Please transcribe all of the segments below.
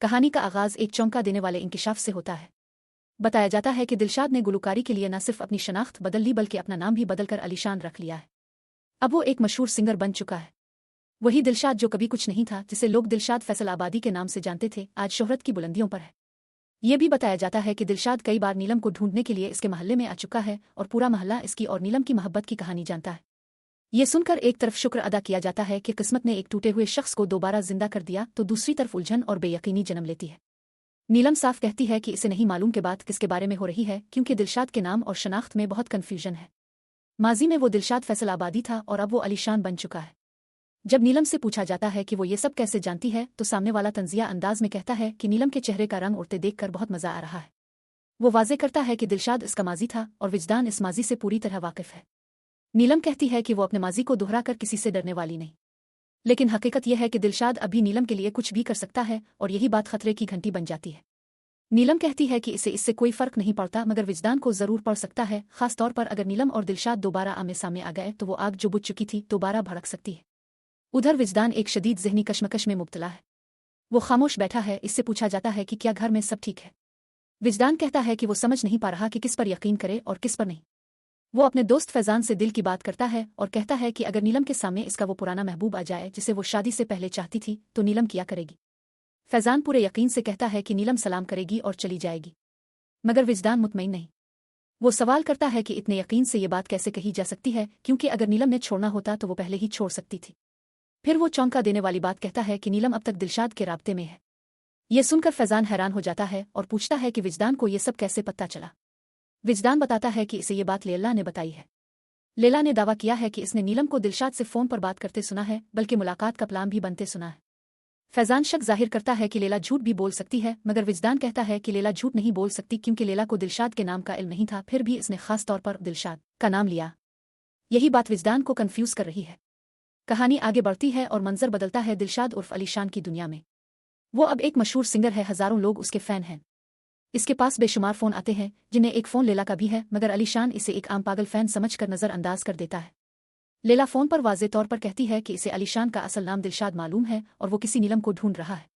कहानी का आगाज एक चौंका देने वाले इंकिशाफ से होता है। बताया जाता है कि दिलशाद ने गुलकारी के लिए न सिर्फ अपनी शनाख्त बदल ली बल्कि अपना नाम भी बदलकर अलीशान रख लिया है। अब वो एक मशहूर सिंगर बन चुका है। वही दिलशाद जो कभी कुछ नहीं था, जिसे लोग दिलशाद फैसल आबादी के नाम से जानते थे, आज शोहरत की बुलंदियों पर है। ये भी बताया जाता है कि दिलशाद कई बार नीलम को ढूंढने के लिए इसके महल्ले में आ चुका है और पूरा महल्ला इसकी और नीलम की मोहब्बत की कहानी जानता है। ये सुनकर एक तरफ शुक्र अदा किया जाता है कि किस्मत ने एक टूटे हुए शख्स को दोबारा जिंदा कर दिया, तो दूसरी तरफ उलझन और बेयकीनी जन्म लेती है। नीलम साफ कहती है कि इसे नहीं मालूम के बात किसके बारे में हो रही है, क्योंकि दिलशाद के नाम और शनाख्त में बहुत कन्फ्यूजन है। माजी में वो दिलशाद फैसल आबादी था और अब वो अलीशान बन चुका है। जब नीलम से पूछा जाता है कि वो ये सब कैसे जानती है, तो सामने वाला तंजिया अंदाज में कहता है कि नीलम के चेहरे का रंग उड़ते देखकर बहुत मजा आ रहा है। वो वाजे करता है कि दिलशाद इसका माजी था और विजदान इस माजी से पूरी तरह वाकिफ है। नीलम कहती है कि वो अपने माजी को दोहरा कर किसी से डरने वाली नहीं, लेकिन हकीकत यह है कि दिलशाद अभी नीलम के लिए कुछ भी कर सकता है और यही बात खतरे की घंटी बन जाती है। नीलम कहती है कि इसे इससे कोई फर्क नहीं पड़ता, मगर विजदान को जरूर पड़ सकता है, खास तौर पर अगर नीलम और दिलशाद दोबारा आमने सामने आ गए तो वो आग जो बुझ चुकी थी दोबारा भड़क सकती है। उधर विजदान एक शदीद ज़हनी कशमकश में मुब्तला है। वो खामोश बैठा है। इससे पूछा जाता है कि क्या घर में सब ठीक है। विजदान कहता है कि वो समझ नहीं पा रहा कि किस पर यकीन करे और किस पर नहीं। वो अपने दोस्त फैजान से दिल की बात करता है और कहता है कि अगर नीलम के सामने इसका वो पुराना महबूब आ जाए जिसे वो शादी से पहले चाहती थी, तो नीलम क्या करेगी। फैजान पूरे यकीन से कहता है कि नीलम सलाम करेगी और चली जाएगी, मगर विजदान मुतमईन नहीं। वो सवाल करता है कि इतने यकीन से ये बात कैसे कही जा सकती है, क्योंकि अगर नीलम ने छोड़ना होता तो वो पहले ही छोड़ सकती थी। फिर वो चौंका देने वाली बात कहता है कि नीलम अब तक दिलशाद के राब्ते में है। ये सुनकर फैजान हैरान हो जाता है और पूछता है कि विजदान को ये सब कैसे पता चला। विजदान बताता है कि इसे ये बात लैला ने बताई है। लैला ने दावा किया है कि इसने नीलम को दिलशाद से फ़ोन पर बात करते सुना है, बल्कि मुलाकात का प्लान भी बनते सुना है। फैजान शक जाहिर करता है कि लैला झूठ भी बोल सकती है, मगर विजदान कहता है कि लैला झूठ नहीं बोल सकती, क्योंकि लैला को दिलशाद के नाम का इल्म नहीं था, फिर भी इसने खास तौर पर दिलशाद का नाम लिया। यही बात विजदान को कन्फ्यूज कर रही है। कहानी आगे बढ़ती है और मंजर बदलता है दिलशाद उर्फ अलीशान की दुनिया में। वो अब एक मशहूर सिंगर है, हजारों लोग उसके फैन हैं। इसके पास बेशुमार फ़ोन आते हैं, जिन्हें एक फ़ोन लैला का भी है, मगर अलीशान इसे एक आम पागल फ़ैन समझकर नज़रअंदाज कर देता है। लैला फ़ोन पर वाज़े तौर पर कहती है कि इसे अलीशान का असल नाम दिलशाद मालूम है और वो किसी नीलम को ढूंढ रहा है।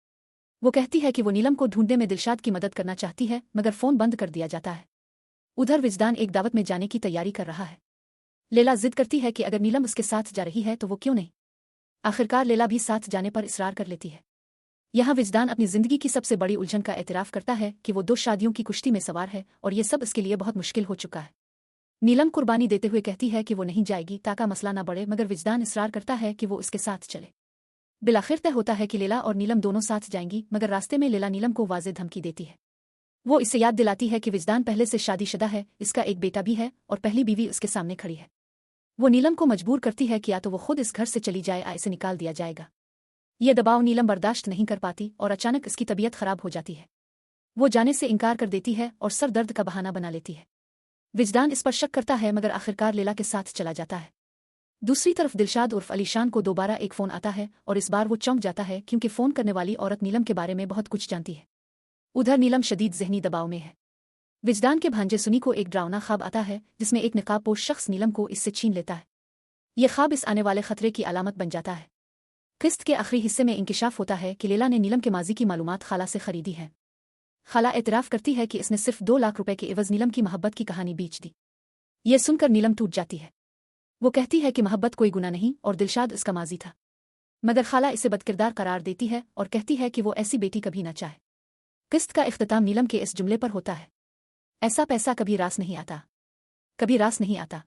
वो कहती है कि वो नीलम को ढूंढने में दिलशाद की मदद करना चाहती है, मगर फ़ोन बंद कर दिया जाता है। उधर विजदान एक दावत में जाने की तैयारी कर रहा है। लैला जिद करती है कि अगर नीलम उसके साथ जा रही है तो वो क्यों नहीं। आखिरकार लैला भी साथ जाने पर इसरार कर लेती है। यहाँ विजदान अपनी जिंदगी की सबसे बड़ी उलझन का एतराफ़ करता है कि वो 2 शादियों की कुश्ती में सवार है और ये सब इसके लिए बहुत मुश्किल हो चुका है। नीलम कुर्बानी देते हुए कहती है कि वो नहीं जाएगी ताकि मसला ना बढ़े, मगर विजदान इसरार करता है कि वो इसके साथ चले। बिलाखिर तय होता है कि लैला और नीलम दोनों साथ जाएंगी, मगर रास्ते में लैला नीलम को वाज़े धमकी देती है। वो इसे याद दिलाती है कि विजदान पहले से शादीशुदा है, इसका एक बेटा भी है और पहली बीवी उसके सामने खड़ी है। वो नीलम को मजबूर करती है कि या तो वो खुद इस घर से चली जाए या इसे निकाल दिया जाएगा। ये दबाव नीलम बर्दाश्त नहीं कर पाती और अचानक इसकी तबीयत खराब हो जाती है। वो जाने से इनकार कर देती है और सर दर्द का बहाना बना लेती है। विजदान इस पर शक करता है, मगर आखिरकार लैला के साथ चला जाता है। दूसरी तरफ दिलशाद उर्फ अलीशान को दोबारा एक फ़ोन आता है और इस बार वो चौंक जाता है, क्योंकि फ़ोन करने वाली औरत नीलम के बारे में बहुत कुछ जानती है। उधर नीलम शदीद ज़हनी दबाव में है। विजदान के भांजे सुनी को एक डरावना ख्वाब आता है, जिसमें एक निकाबपोश शख्स नीलम को इससे छीन लेता है। ये ख्वाब इस आने वाले खतरे की अलामत बन जाता है। किस्त के आखिरी हिस्से में इंकिशाफ होता है कि लैला ने नीलम के माजी की मालूमात खाला से खरीदी है। खाला एतराफ़ करती है कि इसने सिर्फ 2 लाख रुपए के एवज नीलम की मोहब्बत की कहानी बेच दी। ये सुनकर नीलम टूट जाती है। वो कहती है कि मोहब्बत कोई गुनाह नहीं और दिलशाद इसका माजी था, मगर खाला इसे बदकिरदार करार देती है और कहती है कि वो ऐसी बेटी कभी ना चाहे। किस्त का इख्तिताम नीलम के इस जुमले पर होता है, ऐसा पैसा कभी रास नहीं आता, कभी रास नहीं आता।